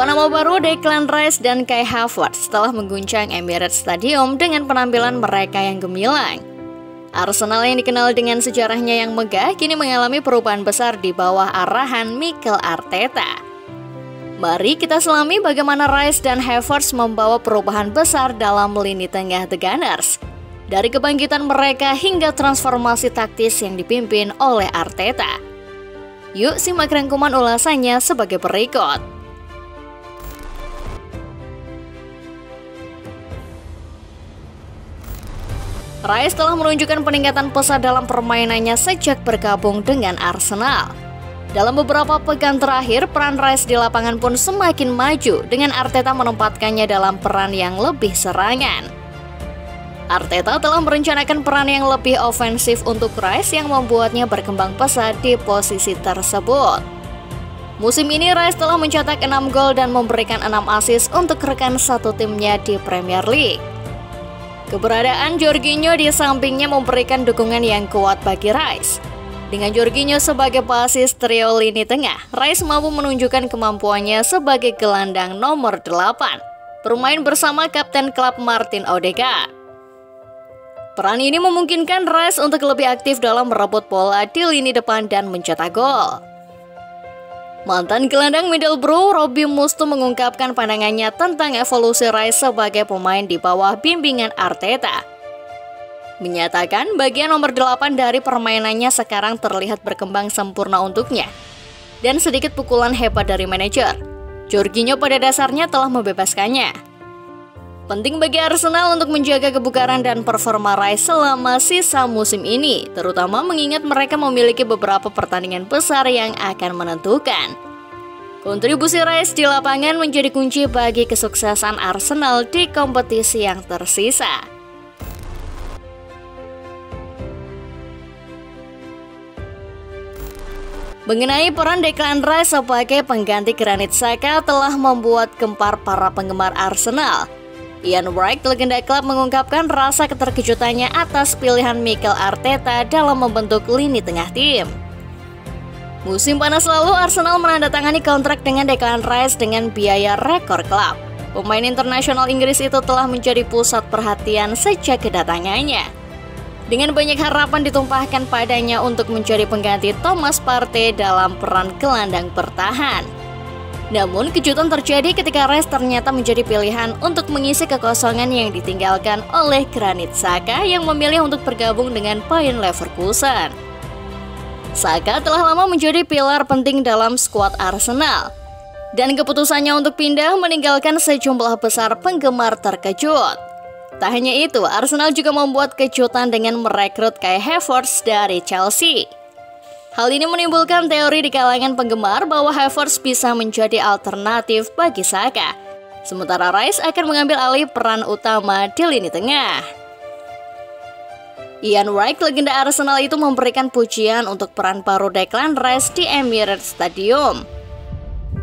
Dua nama baru Declan Rice dan Kai Havertz telah mengguncang Emirates Stadium dengan penampilan mereka yang gemilang. Arsenal yang dikenal dengan sejarahnya yang megah kini mengalami perubahan besar di bawah arahan Mikel Arteta. Mari kita selami bagaimana Rice dan Havertz membawa perubahan besar dalam lini tengah The Gunners. Dari kebangkitan mereka hingga transformasi taktis yang dipimpin oleh Arteta. Yuk simak rangkuman ulasannya sebagai berikut. Rice telah menunjukkan peningkatan pesat dalam permainannya sejak bergabung dengan Arsenal. Dalam beberapa pekan terakhir, peran Rice di lapangan pun semakin maju dengan Arteta menempatkannya dalam peran yang lebih serangan. Arteta telah merencanakan peran yang lebih ofensif untuk Rice yang membuatnya berkembang pesat di posisi tersebut. Musim ini Rice telah mencetak 6 gol dan memberikan 6 assist untuk rekan satu timnya di Premier League. Keberadaan Jorginho di sampingnya memberikan dukungan yang kuat bagi Rice. Dengan Jorginho sebagai basis trio lini tengah, Rice mampu menunjukkan kemampuannya sebagai gelandang nomor 8, bermain bersama kapten klub Martin Odegaard. Peran ini memungkinkan Rice untuk lebih aktif dalam merebut bola di lini depan dan mencetak gol. Mantan gelandang Middlesbrough, Robbie Mustoe mengungkapkan pandangannya tentang evolusi Rice sebagai pemain di bawah bimbingan Arteta. Menyatakan bagian nomor 8 dari permainannya sekarang terlihat berkembang sempurna untuknya. Dan sedikit pukulan hebat dari manajer, Jorginho pada dasarnya telah membebaskannya. Penting bagi Arsenal untuk menjaga kebugaran dan performa Rice selama sisa musim ini, terutama mengingat mereka memiliki beberapa pertandingan besar yang akan menentukan. Kontribusi Rice di lapangan menjadi kunci bagi kesuksesan Arsenal di kompetisi yang tersisa. Mengenai peran Declan Rice sebagai pengganti Granit Xhaka telah membuat gempar para penggemar Arsenal. Ian Wright, legenda klub, mengungkapkan rasa keterkejutannya atas pilihan Mikel Arteta dalam membentuk lini tengah tim. Musim panas lalu, Arsenal menandatangani kontrak dengan Declan Rice dengan biaya rekor klub. Pemain internasional Inggris itu telah menjadi pusat perhatian sejak kedatangannya. Dengan banyak harapan ditumpahkan padanya untuk menjadi pengganti Thomas Partey dalam peran gelandang bertahan. Namun kejutan terjadi ketika Rice ternyata menjadi pilihan untuk mengisi kekosongan yang ditinggalkan oleh Granit Xhaka yang memilih untuk bergabung dengan Bayer Leverkusen. Xhaka telah lama menjadi pilar penting dalam skuad Arsenal, dan keputusannya untuk pindah meninggalkan sejumlah besar penggemar terkejut. Tak hanya itu, Arsenal juga membuat kejutan dengan merekrut Kai Havertz dari Chelsea. Hal ini menimbulkan teori di kalangan penggemar bahwa Havertz bisa menjadi alternatif bagi Xhaka, sementara Rice akan mengambil alih peran utama di lini tengah. Ian Wright, legenda Arsenal itu memberikan pujian untuk peran baru Declan Rice di Emirates Stadium.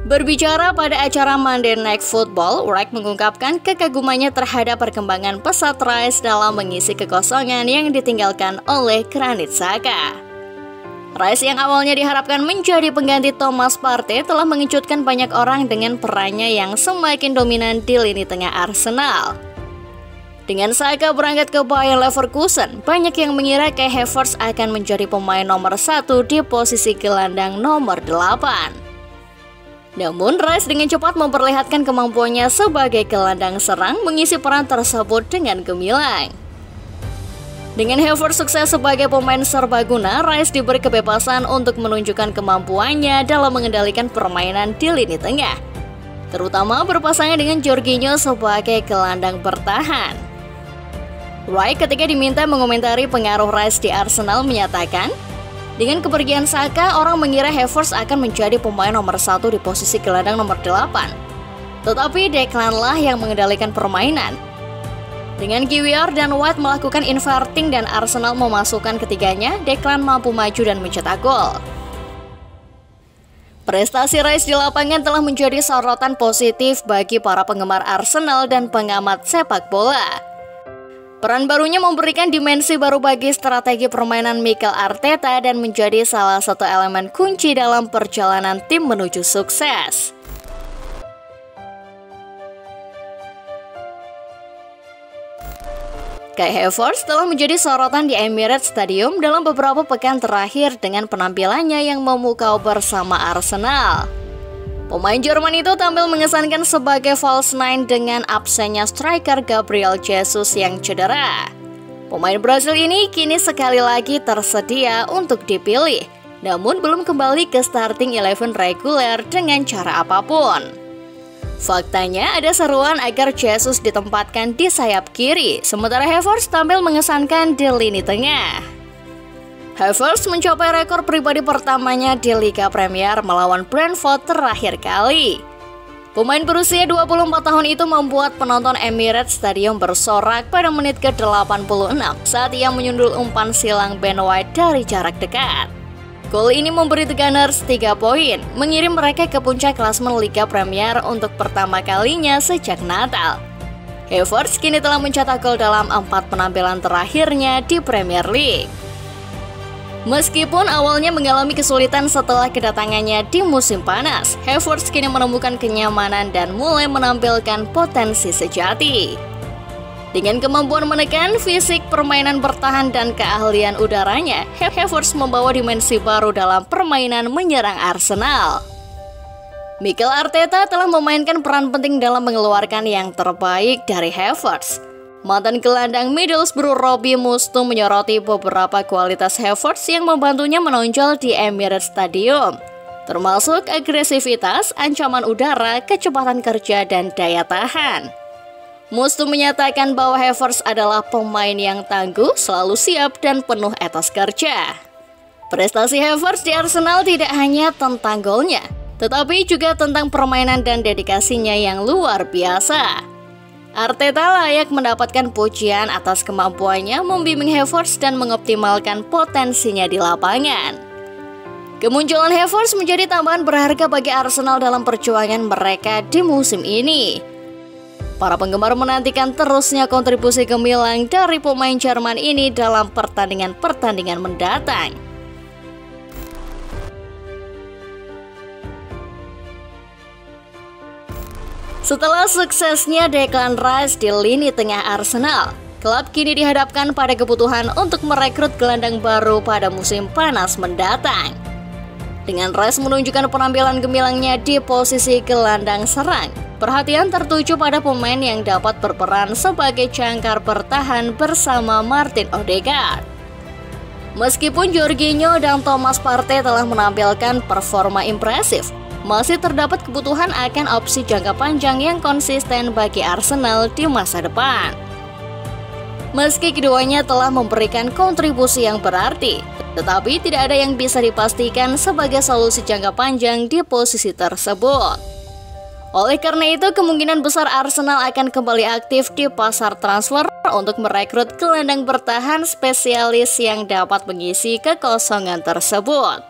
Berbicara pada acara Monday Night Football, Wright mengungkapkan kekagumannya terhadap perkembangan pesat Rice dalam mengisi kekosongan yang ditinggalkan oleh Granit Xhaka. Rice yang awalnya diharapkan menjadi pengganti Thomas Partey telah mengejutkan banyak orang dengan perannya yang semakin dominan di lini tengah Arsenal. Dengan Xhaka berangkat ke Bayer Leverkusen, banyak yang mengira Kai Havertz akan menjadi pemain nomor 1 di posisi gelandang nomor 8. Namun Rice dengan cepat memperlihatkan kemampuannya sebagai gelandang serang mengisi peran tersebut dengan gemilang. Dengan Havertz sukses sebagai pemain serbaguna, Rice diberi kebebasan untuk menunjukkan kemampuannya dalam mengendalikan permainan di lini tengah, terutama berpasangan dengan Jorginho sebagai gelandang bertahan. Wright ketika diminta mengomentari pengaruh Rice di Arsenal menyatakan, dengan kepergian Xhaka, orang mengira Havertz akan menjadi pemain nomor 1 di posisi gelandang nomor 8. Tetapi Declan lah yang mengendalikan permainan. Dengan Kiwior dan White melakukan inverting dan Arsenal memasukkan ketiganya, Declan mampu maju dan mencetak gol. Prestasi Rice di lapangan telah menjadi sorotan positif bagi para penggemar Arsenal dan pengamat sepak bola. Peran barunya memberikan dimensi baru bagi strategi permainan Mikel Arteta dan menjadi salah satu elemen kunci dalam perjalanan tim menuju sukses. Kai Havertz telah menjadi sorotan di Emirates Stadium dalam beberapa pekan terakhir dengan penampilannya yang memukau bersama Arsenal. Pemain Jerman itu tampil mengesankan sebagai false nine dengan absennya striker Gabriel Jesus yang cedera. Pemain Brasil ini kini sekali lagi tersedia untuk dipilih, namun belum kembali ke starting 11 reguler dengan cara apapun. Faktanya ada seruan agar Jesus ditempatkan di sayap kiri, sementara Havertz tampil mengesankan di lini tengah. Havertz mencapai rekor pribadi pertamanya di Liga Premier melawan Brentford terakhir kali. Pemain berusia 24 tahun itu membuat penonton Emirates Stadium bersorak pada menit ke-86 saat ia menyundul umpan silang Ben White dari jarak dekat. Gol ini memberi The Gunners 3 poin, mengirim mereka ke puncak klasemen Liga Premier untuk pertama kalinya sejak Natal. Havertz kini telah mencetak gol dalam 4 penampilan terakhirnya di Premier League. Meskipun awalnya mengalami kesulitan setelah kedatangannya di musim panas, Havertz kini menemukan kenyamanan dan mulai menampilkan potensi sejati. Dengan kemampuan menekan, fisik, permainan bertahan, dan keahlian udaranya, Havertz membawa dimensi baru dalam permainan menyerang Arsenal. Mikel Arteta telah memainkan peran penting dalam mengeluarkan yang terbaik dari Havertz. Mantan gelandang Middlesbrough Robbie Mustoe menyoroti beberapa kualitas Havertz yang membantunya menonjol di Emirates Stadium, termasuk agresivitas, ancaman udara, kecepatan kerja, dan daya tahan. Mustoe menyatakan bahwa Havertz adalah pemain yang tangguh, selalu siap, dan penuh etos kerja. Prestasi Havertz di Arsenal tidak hanya tentang golnya, tetapi juga tentang permainan dan dedikasinya yang luar biasa. Arteta layak mendapatkan pujian atas kemampuannya membimbing Havertz dan mengoptimalkan potensinya di lapangan. Kemunculan Havertz menjadi tambahan berharga bagi Arsenal dalam perjuangan mereka di musim ini. Para penggemar menantikan terusnya kontribusi gemilang dari pemain Jerman ini dalam pertandingan-pertandingan mendatang. Setelah suksesnya Declan Rice di lini tengah Arsenal, klub kini dihadapkan pada kebutuhan untuk merekrut gelandang baru pada musim panas mendatang. Dengan Rice menunjukkan penampilan gemilangnya di posisi gelandang serang, perhatian tertuju pada pemain yang dapat berperan sebagai jangkar bertahan bersama Martin Odegaard. Meskipun Jorginho dan Thomas Partey telah menampilkan performa impresif, masih terdapat kebutuhan akan opsi jangka panjang yang konsisten bagi Arsenal di masa depan. Meski keduanya telah memberikan kontribusi yang berarti, tetapi tidak ada yang bisa dipastikan sebagai solusi jangka panjang di posisi tersebut. Oleh karena itu, kemungkinan besar Arsenal akan kembali aktif di pasar transfer untuk merekrut gelandang bertahan spesialis yang dapat mengisi kekosongan tersebut.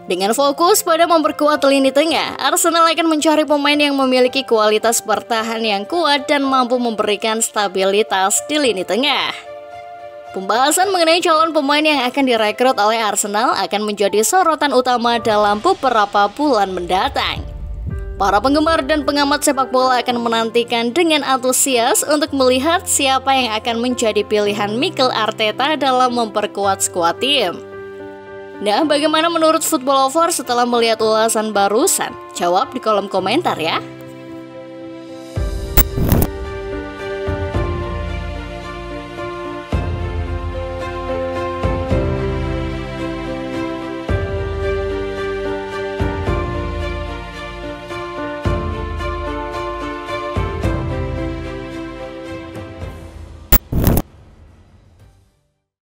Dengan fokus pada memperkuat lini tengah, Arsenal akan mencari pemain yang memiliki kualitas bertahan yang kuat dan mampu memberikan stabilitas di lini tengah. Pembahasan mengenai calon pemain yang akan direkrut oleh Arsenal akan menjadi sorotan utama dalam beberapa bulan mendatang. Para penggemar dan pengamat sepak bola akan menantikan dengan antusias untuk melihat siapa yang akan menjadi pilihan Mikel Arteta dalam memperkuat skuad tim. Nah, bagaimana menurut Football Lover setelah melihat ulasan barusan? Jawab di kolom komentar ya.